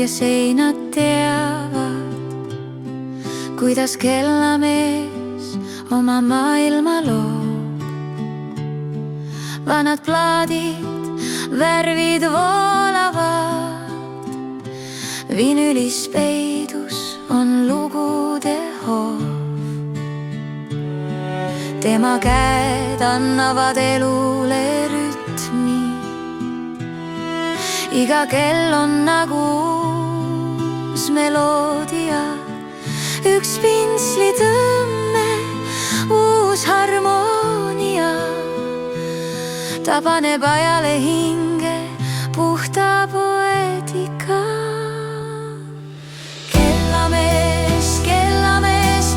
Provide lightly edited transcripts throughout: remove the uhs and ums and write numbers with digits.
ja seinad teavad, kuidas kellamees oma maailma loob. Vanad plaadid, värvid voolavad, vinülis peidus on lugude hoov. Tema käed annavad elule rütmi, iga kell on nagu uus meloodia, üks pinslitõmme, uus harmoonia. Ta paneb ajale hinge puhta poeetika. Kellamees,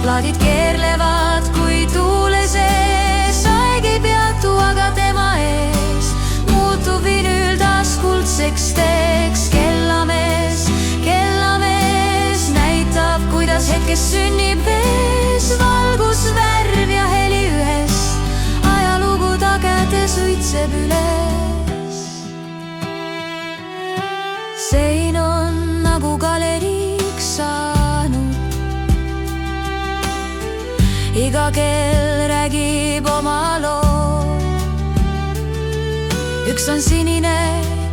plaadid keerlevad kui tuule sees, aeg ei peatu aga tema ees, muutub vinüül taas kuldseks teeks. Kellamees näitab, kuidas hetkes sünnib vees valgus, värv ja heli ühes, ajalugu tagede suitseb üles. Sein on nagu galeriiks saanud, iga kell räägib oma loo. Üks on sinine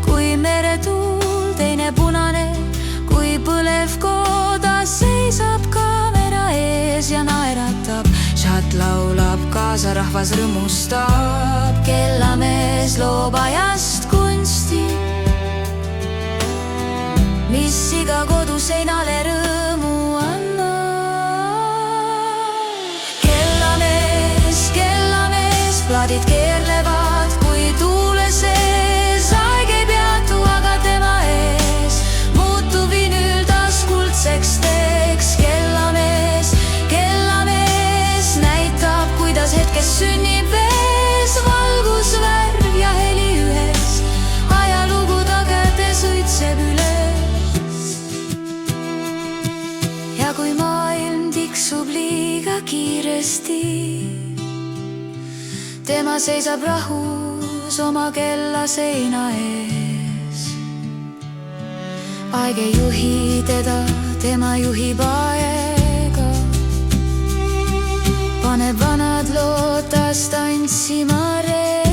kui meretuul, teine punane kui põlev koo. Ta seisab kaamera ees ja naeratab, šat laulab kaasa, rahvas rõõmustab. Kellamees loob ajast kunsti, mis iga koduseinale rõõmu annab. Kellamees, plaadid keerlevad kui tuule sees, aeg ei peatu aga tema ees, muutub vinüül taas kuldseks teeks. Kellamees näitab, kuidas hetkes sünnib vees valgus, värv ja heli ühes, ajalugu tagede suitseb üles. Ja kui maailm tiksub liiga kiiresti, tema seisab rahus oma kellaseina ees. Aeg ei juhi teda, tema juhib aega, paneb vanad lood taas tantsima rees.